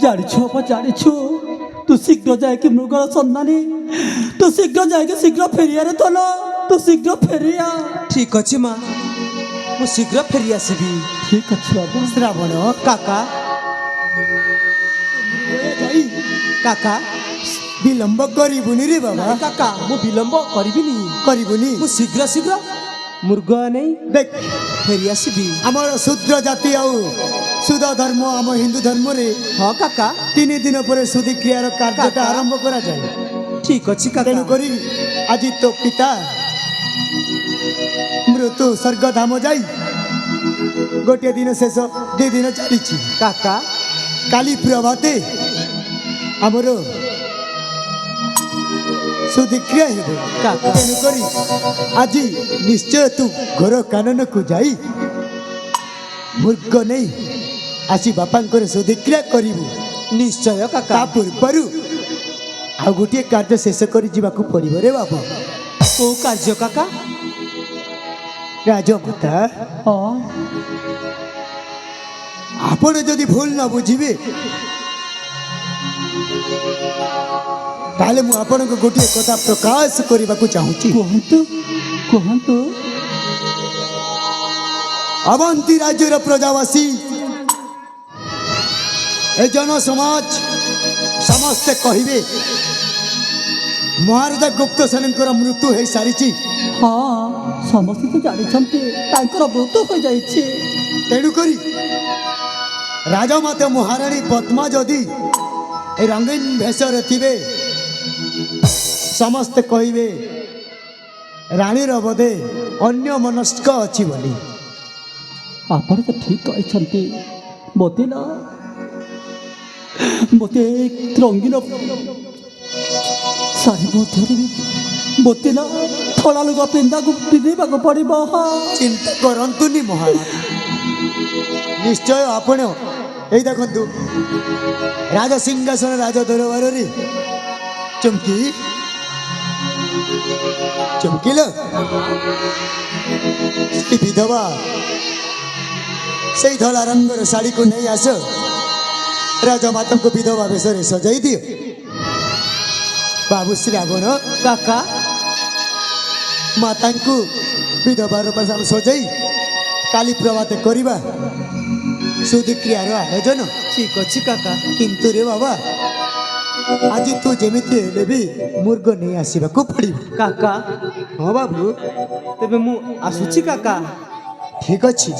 ଜାଣିଛୁ ବାପା ଜାଣିଛୁ ତୁ ଶୀଘ୍ର ଯାଇକି ମୃଗର ସନ୍ଧାନୀ ତୁ ଶୀଘ୍ର ଯାଇକି ଶୀଘ୍ର ଫେରିଆରେ ତୋଲ ତୁ ଶୀଘ୍ର ଫେରିଆ। ଠିକ ଅଛି ମା, ମୁଁ ଶୀଘ୍ର ଫେରି ଆସିବି। ଠିକ ଅଛି ବାବା। ଶ୍ରାବଣ କାକା କାକା ବିଳମ୍ବ କରିବୁନି ରେ ବାବା। ନାଇଁ କାକା, ମୁଁ ବିଳମ୍ବ କରିବିନି କରିବୁନି। ମୁଁ ଶୀଘ୍ର ଶୀଘ୍ର ମୃଗ ନେଇ ଦେଖ ଫେରି ଆସିବି। ଆମର ଶୂଦ୍ର ଜାତି ଆଉ ସୁଧ ଧର୍ମ ଆମ ହିନ୍ଦୁ ଧର୍ମରେ ହଁ କାକା 3 ଦିନ ପରେ ଶୁଦ୍ଧିକ୍ରିୟାର କାର୍ଯ୍ୟଟା କାକା। ଆରମ୍ଭ କରାଯାଏ। ଠିକ ଅଛି କାକା। ତେଣୁକରି ଆଜି ତୋ ପିତା ମୃତ୍ୟୁ ସ୍ୱର୍ଗଧାମ ଯାଇ ଗୋଟିଏ ଦିନ ଶେଷ 2 ଦିନ ଚାଲିଛି। କାକା କାଲି ପ୍ରଭାତେ ଆମର ଶୁଦ୍ଧିକ୍ରିୟା ହେବ। କାକା। ତେଣୁକରି ଆଜି ନିଶ୍ଚୟ ତୁ ଘର କାନନକୁ ଯାଇ ମୃଗ ନେଇ ଆସି ବାପାଙ୍କର ଶୁଦ୍ଧିକ୍ରିୟା କରିବୁ। ନିଶ୍ଚୟ କାକା। ତା ପୂର୍ବରୁ ଆଉ ଗୋଟିଏ କାର୍ଯ୍ୟ ଶେଷ କରି ଯିବାକୁ ପଡ଼ିବ ରେ ବାବା। କୋଉ କାର୍ଯ୍ୟ କାକା? ରାଜମାତା ହଁ ଆପଣ ଯଦି ଭୁଲ ନ ବୁଝିବେ ତାହେଲେ ମୁଁ ଆପଣଙ୍କୁ ଗୋଟିଏ କଥା ପ୍ରକାଶ କରିବାକୁ ଚାହୁଁଛି। କୁହନ୍ତୁ କୁହନ୍ତୁ। ଅବନ୍ତୀ ରାଜ୍ୟର ପ୍ରଜାବାସୀ ଏ ଜନ ସମାଜ ସମସ୍ତେ କହିବେ ମହାରାଜା ଗୁପ୍ତ ସେନଙ୍କର ମୃତ୍ୟୁ ହେଇସାରିଛି। ହଁ ସମସ୍ତେ ତ ଜାଣିଛନ୍ତି ତାଙ୍କର ମୃତ୍ୟୁ ହୋଇଯାଇଛି। ତେଣୁକରି ରାଜମାତା ମହାରାଣୀ ପଦ୍ମା ଯଦି ଏ ରଙ୍ଗୀନ ବେଶରେ ଥିବେ ସମସ୍ତେ କହିବେ ରାଣୀର ବୋଧେ ଅନ୍ୟ ମନସ୍କ ଅଛି ବୋଲି। ଆପଣ ତ ଠିକ କହିଛନ୍ତି। ମୋତେ ନା ମୋତେ ରଙ୍ଗୀନ ଶାଢ଼ୀ ମଧ୍ୟରେ ବି ମୋତେ ନା ଧଳା ଲୁଗା ପିନ୍ଧିବାକୁ ପଡ଼ିବ। ଚିନ୍ତା କରନ୍ତୁନି ମହାରାଜ, ନିଶ୍ଚୟ ଆପଣ ଏଇ ଦେଖନ୍ତୁ ରାଜସିଂହାସନ ରାଜ ଦରବାରରେ ଚମକି ଚମକିଲ ସେ ବିଧବା ସେଇ ଧଳା ରଙ୍ଗର ଶାଢ଼ୀକୁ ନେଇ ଆସ ରାଜମାତାଙ୍କୁ ବିଧବା ବେଶରେ ସଜାଇ ଦିଅ। ବାବୁ ଶ୍ରାବଣ କାକା ମାତାଙ୍କୁ ବିଧବାର ସଜାଇ କାଲି ପ୍ରଭାତେ କରିବା ଶୁଦ୍ଧିକ୍ରିୟାର ଆୟୋଜନ। ଠିକ ଅଛି କାକା। କିନ୍ତୁ ରେ ବାବା ଆଜି ତୁ ଯେମିତି ହେଲେ ବି ମୃଗ ନେଇ ଆସିବାକୁ ପଡ଼ିବ। କାକା ହଁ ବାବୁ ତେବେ ମୁଁ ଆସୁଛି କାକା। ଠିକ ଅଛି।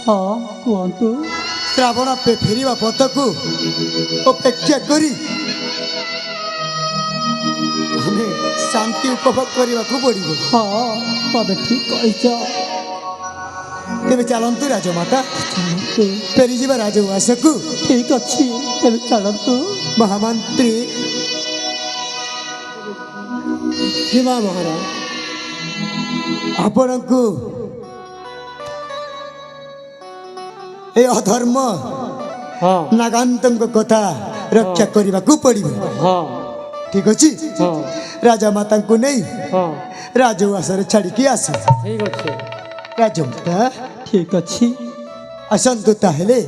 ହଁ କୁହନ୍ତୁ। ଶ୍ରାବଣ ଫେରିବା ପଥକୁ ଅପେକ୍ଷା କରି ଆମେ ଶାନ୍ତି ଉପଭୋଗ କରିବାକୁ ପଡ଼ିବ। ହଁ ତମେ ଠିକ କହିଛ। ତେବେ ଚାଲନ୍ତୁ ରାଜମାତା ଚାଲନ୍ତୁ। ଫେରିଯିବା ରାଜଉଆସକୁ। ଠିକ ଅଛି ତେବେ ଚାଲନ୍ତୁ। ମହାମନ୍ତ୍ରୀ ଯିବା ମହାରାଜ। ଆପଣଙ୍କୁ ଏ ଅଧର୍ମ ହଁ ନାଗାନ୍ତଙ୍କ କଥା ରକ୍ଷା କରିବାକୁ ପଡ଼ିବ। ହଁ ठीक अच्छे ହଁ राजा माता को नहीं ହଁ राजवासर छाड़िकी आस ଠିକ ଅଛି राजमाता ठीक अच्छी आसतु ताहेले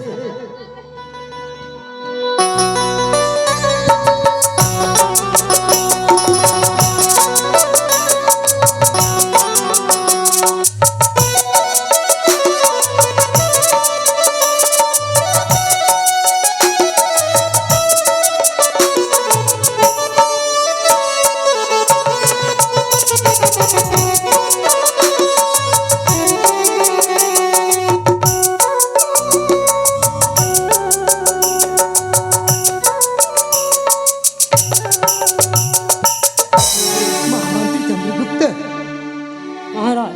महामंत्री चंद्रगुप्त ମହାରାଜ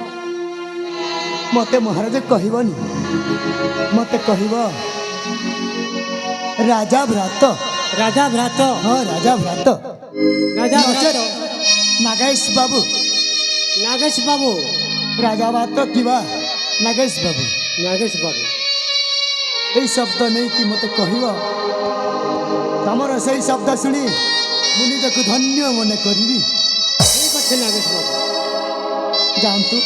मते महाराज कहबनी मते कहब राजा भ्रात ରାଜା ଭ୍ରାତ हाँ राजा भ्रात ରାଜା नचेत ଭ୍ରାତ नागेश बाबू ନାଗେଶ ବାବୁ राजा भात किवा नागेश बाबू ନାଗେଶ ବାବୁ এই শব্দ নেই কি মতে কহিব তমর সেই শব্দ শুনি মু নিজକୁ ধন্য মনে করিবি ଠିକ ଅଛି ନାଗେଶ ବାବୁ ଯାଆନ୍ତୁ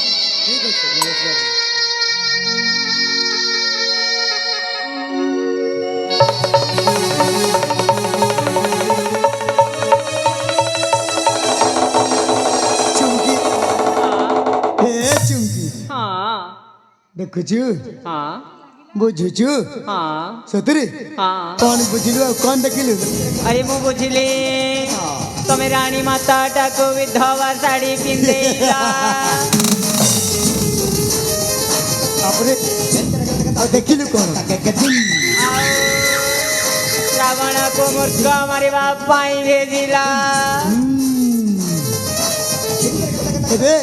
ଠିକ ଅଛି ନାଗେଶ ବାବୁ ଚୁମ୍କି ହେ ଚୁମ୍କି हाँ ଦେଖୁଛୁ हाँ ବୁଝୁଛୁ हाँ ସତରେ हाँ କଣ ବୁଝିଲୁ ଆଉ କଣ ଦେଖିଲୁ अरे मु बुझिली तमे रानी माता टाको विधवा साड़ी पिंधेला ତାପରେ ଆଉ ଦେଖିଲୁ କଣ रावण को मूर्ख मारिबा पाई भेजिला ଏବେ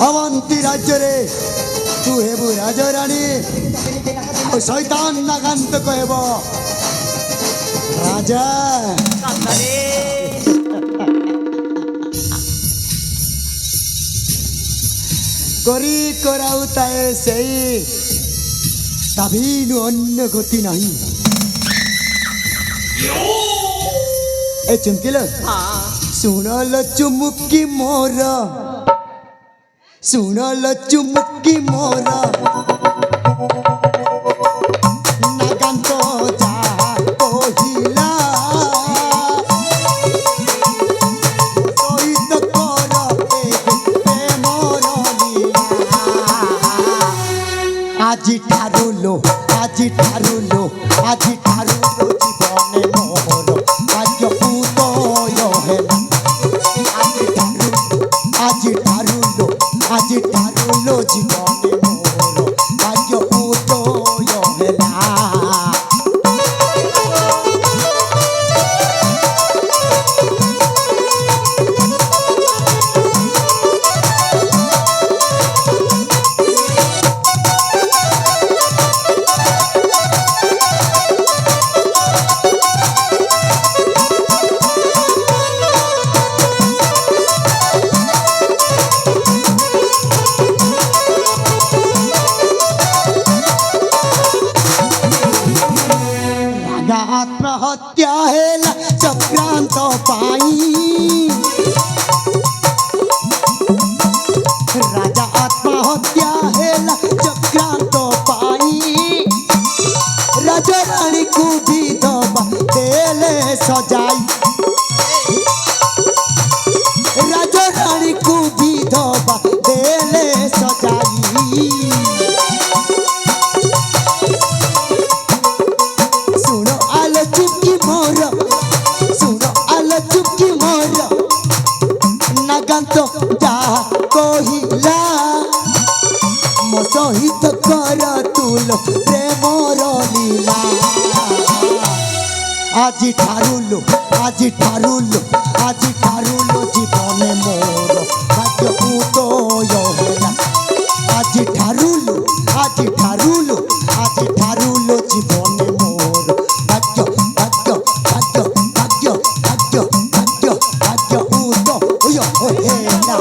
ଅବନ୍ତୀ ରାଜ୍ୟରେ ତୁ ହେବୁ ରାଜରାଣୀ ଓ ଶୈତାନ ନାଗାନ୍ତ କହିବ ରାଜା सतरे କରି କରାଉଥାଏ ସେଇ ତାଭିନୁ ଅନ୍ୟ ଗତି ନାହିଁ ଏ ଚୁମ୍କିଲ हाँ ଶୁଣଲ ଚୁମୁକି ମୋର ଶୁଣଲ ଚୁମୁକି ମୋର ନାଗାନ୍ତ ଯାହା କହିଲା ସହିତ କର ପ୍ରେମର ଲୀଳା ଆଜିଠାରୁ ଲୋ ଆଜିଠାରୁ ଲୋ ଆଜିଠାରୁ ଲୋ ଜୀବନେ ମୋର ଭାଗ୍ୟ ଉଦୟ ହେଲା ଆଜିଠାରୁ ଲୋ ଆଜିଠାରୁ ଲୋ ଜୀବନେ ମୋର ଭାଗ୍ୟ ଉଦୟ ହେଲା ରାଜା ଆତ୍ମହତ୍ୟା ହେଲା ଚକ୍ରାନ୍ତ ପାଇଁ ରାଜା ଆତ୍ମହତ୍ୟା ହେଲା ଚକ୍ରାନ୍ତ ପାଇଁ ରାଜରାଣୀକୁ ବିଧବା ଦେଲେ ସଜାଇ ରାଜରାଣୀକୁ ବିଧବା ଦେଲେ ସଜାଇ ଶୁଣ ଆଲୋ ଚୁକି ମୋର ଶୁଣ ଆଲୋ ଚୁକି ମୋର ନାଗାନ୍ତ ଯାହା କହିଲା ମୋ ସହିତ କର ତୁଲ ପ୍ରେମର ଲୀଳା ଆଜିଠାରୁ ଲୋ ଆଜିଠାରୁ ଲୋ ଆଜିଠାରୁ ଲୋ ଜୀବନେ ମୋର ଭାଗ୍ୟ ଉଦୟ ହେଲା ଆଜିଠାରୁ ଲୋ ଆଜିଠାରୁ ଲୋ ଆଜିଠାରୁ ଲୋ ଜୀବନେ ମୋର ଭାଗ୍ୟ ଭାଗ୍ୟ ଭାଗ୍ୟ ଭାଗ୍ୟ ଭାଗ୍ୟ ଭାଗ୍ୟ ଭାଗ୍ୟ ଉଦୟ ହେଲା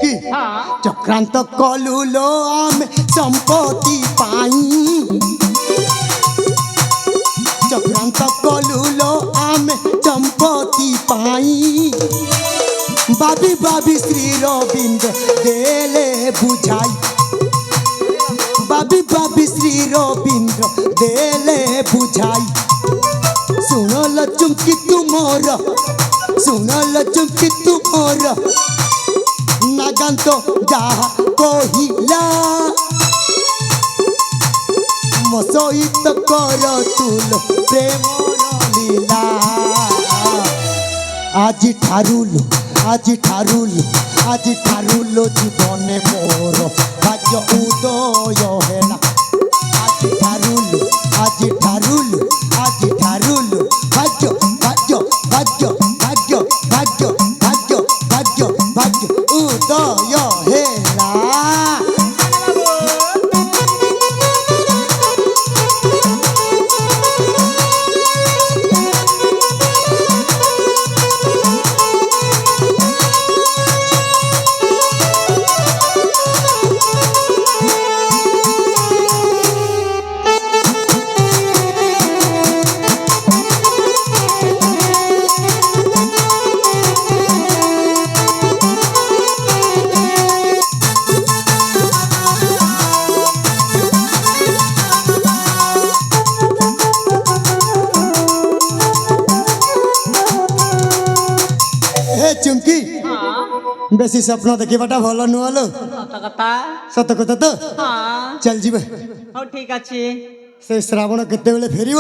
ଚୁମ୍କି ହଁ ଚକ୍ରାନ୍ତ କଲୁ ଲୋ ଆମେ ସମ୍ପତ୍ତି ପାଇଁ ଚକ୍ରାନ୍ତ କଲୁ ଲୋ ଆମେ ସମ୍ପତ୍ତି ପାଇଁ ବାବି ଶ୍ରୀ ରବୀନ୍ଦ୍ର ଦେଲେ ବୁଝାଇ ବାବି ଶ୍ରୀ ରବୀନ୍ଦ୍ର ଦେଲେ ବୁଝାଇ ଶୁଣଲ ଚୁମ୍କି ତୁମର ଶୁଣଲ ଚୁମ୍କି ତୁମର ନାଗାନ୍ତ ଯାହା କହିଲା ମୋ ସହିତ କର ତୁଲ ପ୍ରେମର ଲୀଲା ଆଜି ଠାରୁଲ ଜୀବନେ ମୋର ଭାଗ୍ୟ ଉଦୟ ହେଲା ଆଜି ଠାରୁଲ ଭାଗ୍ୟ ଉଦୟ ହେଲା চুমকি বেশি স্বপ্ন দেখিবাটা ভালো নুহ লো সত কথা সত কথা তো হ্যাঁ চল ଯିବେ ହଉ ଠିକ ଅଛି ସେ ଶ୍ରାବଣ କେତେବେଳେ ଫେରିବ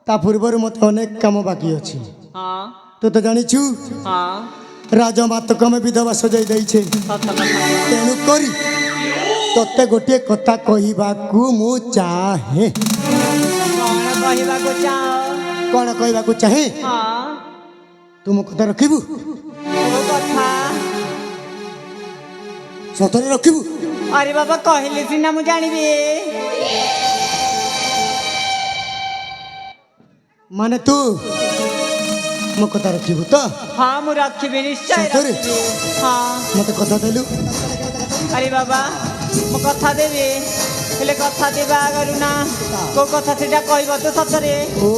ତା ପୂର୍ବରୁ ମୋତେ ଅନେକ କାମ ବାକି ଅଛି ହଁ ତୁ ତ ଜାଣିଛୁ ହଁ ରାଜମାତାକୁ ଆମେ ବିଧବା ସଜାଇ ଦେଇଛେ ସତ କଥା ତେଣୁ କରି ତତେ ଗୋଟିଏ କଥା କହିବାକୁ ମୁଁ ଚାହେଁ କଣ କହିବାକୁ ଚାହ କ'ଣ କହିବାକୁ ଚାହେଁ ହଁ ତୁ ମୋ କଥା ରଖିବୁ କୋଉ କଥା ସତରେ ରଖିବୁ ଆରେ ବାବା କହିଲେ ସିନା ମୁଁ ଜାଣିବି ମାନେ ତୁ ମୋ କଥା ରଖିବୁ ତ ହଁ ମୁଁ ରଖିବି ନିଶ୍ଚୟ ସତରେ? ରଖିବି ହଁ ମୋତେ କଥା ଦେଲୁ ଆରେ ବାବା ମୁଁ କଥା ଦେବି ହେଲେ କଥା ଦେବା ଆଗରୁ ନା କୋଉ କଥା ସେଟା କହିବ ତ ସତରେ ଓ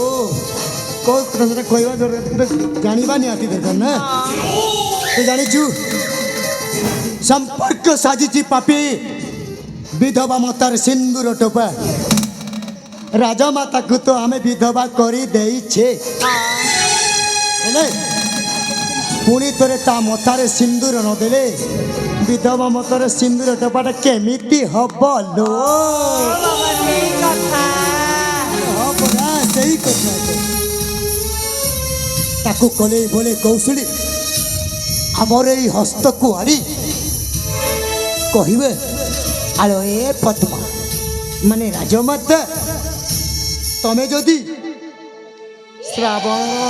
କୋଉ କଥା ସେଟା କହିବା ଦରକାର ଜାଣିବା ନିହାତି ଦରକାର ନା ତୁ ଜାଣିଛୁ ସମ୍ପର୍କ ସାଜିଛି ପାପି ବିଧବା ମାତାର ସିନ୍ଦୁର ଟୋପା ରାଜମାତାକୁ ତ ଆମେ ବିଧବା କରି ଦେଇଛେ ହେଲେ ପୁଣି ଥରେ ତା ମଥାରେ ସିନ୍ଦୁର ନଦେଲେ ବିଧବା ମତାର ସିନ୍ଦୁର ଟୋପାଟା କେମିତି ହବ ଲୋ ବାବା ସେଇ କଥା ପରା ସେଇ କଥା ତାକୁ କଲେ ବୋଲେ କୌଶଳୀ ଆମର ଏଇ ହସ୍ତକୁ ଆଣି କହିବେ ଆଲୋ ଏ ପଦ୍ମା ମାନେ ରାଜମାତା ତମେ ଯଦି ଶ୍ରାବଣର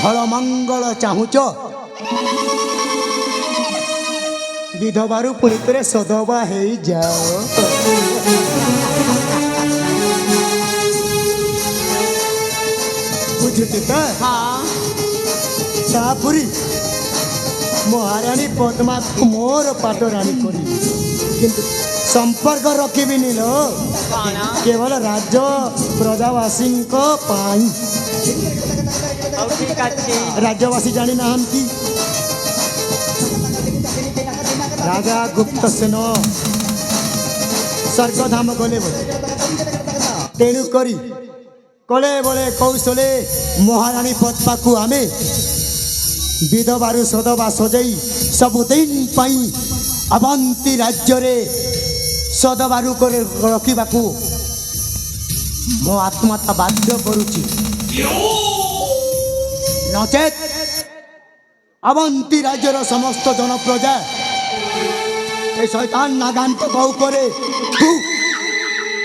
ଭଲ ମଙ୍ଗଳ ଚାହୁଁଛ ବିଧବାରୁ ପୁଣି ଥରେ ସଦବା ହେଇଯାଅ ବୁଝୁଛି ତ ହଁ ତାପରେ ମହାରାଣୀ ପଦ୍ମାକୁ ମୋର ପାଟ ରାଣୀ କରିବି କିନ୍ତୁ ସମ୍ପର୍କ ରଖିବିନି ଲୋ କଣ କେବଳ ରାଜ ପ୍ରଜାବାସୀଙ୍କ ପାଇଁ ହଉ ଠିକ ଅଛି ରାଜ୍ୟବାସୀ ଜାଣିନାହାନ୍ତି ରାଜା ଗୁପ୍ତସେନ ସ୍ୱର୍ଗଧାମ ଗଲେ ବୋଲେ ତେଣୁ କରି କଳେ ବଳେ କୌଶଳେ ମହାରାଣୀ ପଦ୍ମାକୁ ଆମେ ବିଧବାରୁ ସଦବା ସଜେଇ ସବୁଦିନ ପାଇଁ ଅବନ୍ତୀ ରାଜ୍ୟରେ ସଦବାରୁ କରି ରଖିବାକୁ ମୋ ଆତ୍ମା ବାଧ୍ୟ କରୁଛି ନଚେତ୍ ଅବନ୍ତୀ ରାଜ୍ୟର ସମସ୍ତ ଜନପ୍ରଜା ଏ ଶୈତାନ ନାଗାନ୍ତକ ଉପରେ ତୁ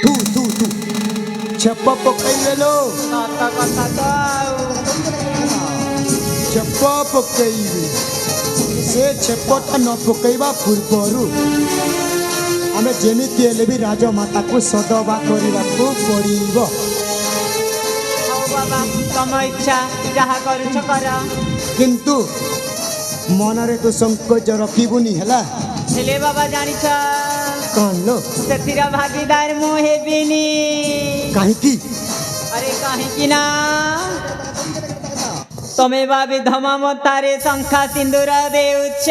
ତୁ ତୁ ତୁ ଛେପ ପକେଇଲେ ଲୋ ସତ କଥା ତ ଆଉ ଛେପ ପକେଇବେ ସେ ଛେପଟା ନ ପକେଇବା ପୂର୍ବରୁ ଆମେ ଯେମିତି ହେଲେ ବି ରାଜମାତାକୁ ସଦବା କରିବାକୁ ପଡ଼ିବ ହଉ ବାବା ତମ ଇଚ୍ଛା ଯାହା କରୁଛ କର କିନ୍ତୁ ମନରେ ତୁ ସଂକୋଚ ରଖିବୁନି ହେଲା ହେଲେ ବାବା ଜାଣିଛ କଣ ଲୋ ସେଥିର ଭାଗିଦାର ମୁଁ ହେବିନି। କାହିଁକି ଆରେ କାହିଁକି ନା ତମେ ବା ବିଧବା ମତାରେ ଶଙ୍ଖା ସିନ୍ଦୁର ଦେଉଛ।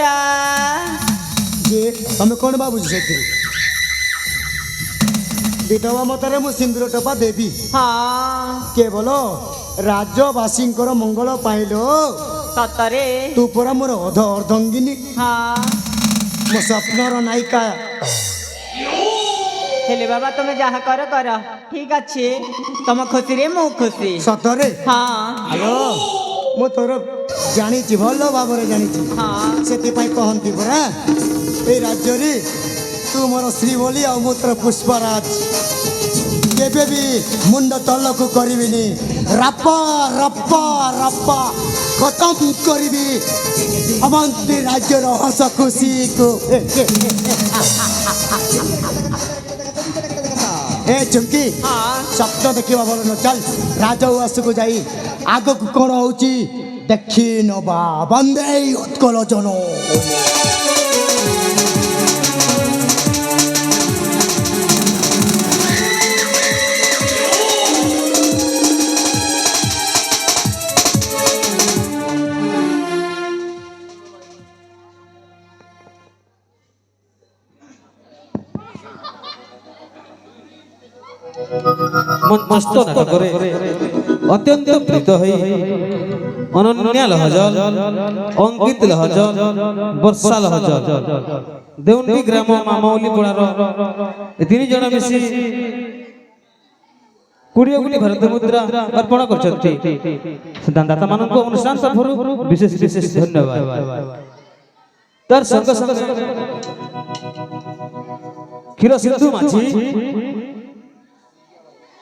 ଯେ ତମେ କଣ ଭାବୁଛ ସେଥିରେ ବିଧବା ମତରେ ମୁଁ ସିନ୍ଦୁର ଟପା ଦେବି ହଁ କେବଳ ରାଜ୍ୟବାସୀଙ୍କର ମଙ୍ଗଳ ପାଇଲ ସତରେ ତୁ ପରା ମୋର ଅର୍ଦ୍ଧାଙ୍ଗିନୀ ହଁ ମୋ ସ୍ୱପ୍ନର ନାୟିକା ହେଲେ ବାବା ତମେ ଯାହା କର କର ଠିକ ଅଛି ତମ ଖୁସିରେ ମୁଁ ଖୁସି। ସତରେ ହଁ ଆଲୋ ମୁଁ ତୋର ଜାଣିଛି ଭଲ ଭାବରେ ଜାଣିଛି ହଁ ସେଥିପାଇଁ କହନ୍ତି ପରା ଏଇ ରାଜ୍ୟରେ ତୁ ମୋର ଶ୍ରୀ ବୋଲି ଆଉ ମୁଁ ତୋର ପୁଷ୍ପରାଜ କେବେ ବି ମୁଣ୍ଡ ତଳକୁ କରିବିନି ରପା ରପା ରପା ଖତମ କରିବି ଅବନ୍ତୀ ରାଜ୍ୟର ହସ ଖୁସିକୁ ଏ ଚୁମ୍କି ହଁ ସ୍ୱପ୍ନ ଦେଖିବା ଭଲ ନ ଚାଲ ରାଜଉଆସକୁ ଯାଇ ଆଗକୁ କ'ଣ ହଉଛି ଦେଖି ନବା ବନ୍ଦେ ଉତ୍କଳ ଜନ মস্ত নাটকরে অত্যন্ত প্রীত হই অনন্যা লহজল অঙ্কিত লহজল বর্ষা লহজল দেউন্ডি গ্রাম মামৌলি পোড়ার তিন জন মিশি 20 কোটি ଭାରତ ମୁଦ୍ରା ଅର୍ପଣ କରିଛନ୍ତି ଦାତା ମାନଙ୍କୁ ଅନୁଷ୍ଠାନ ତରଫରୁ ବିଶେଷ ବିଶେଷ ଧନ୍ୟବାଦ। ତାର ସଙ୍ଗ ସଙ୍ଗ କ୍ଷୀର ସିନ୍ଧୁ ମାଝି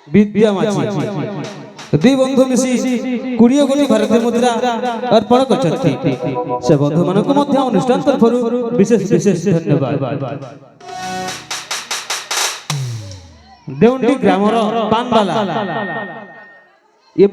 ବିଦ୍ୟା ମାଝି ଦୁଇ ବନ୍ଧୁ ମିଶି 20 କୋଟି ଭାରତ ମୁଦ୍ରା ଅର୍ପଣ କରିଛନ୍ତି ସେ ବନ୍ଧୁମାନଙ୍କୁ ମଧ୍ୟ ଅନୁଷ୍ଠାନ ତରଫରୁ ବିଶେଷ ବିଶେଷ ଧନ୍ୟବାଦ। ଦେଉଣ୍ଡି ଗ୍ରାମର ପାନବାଲା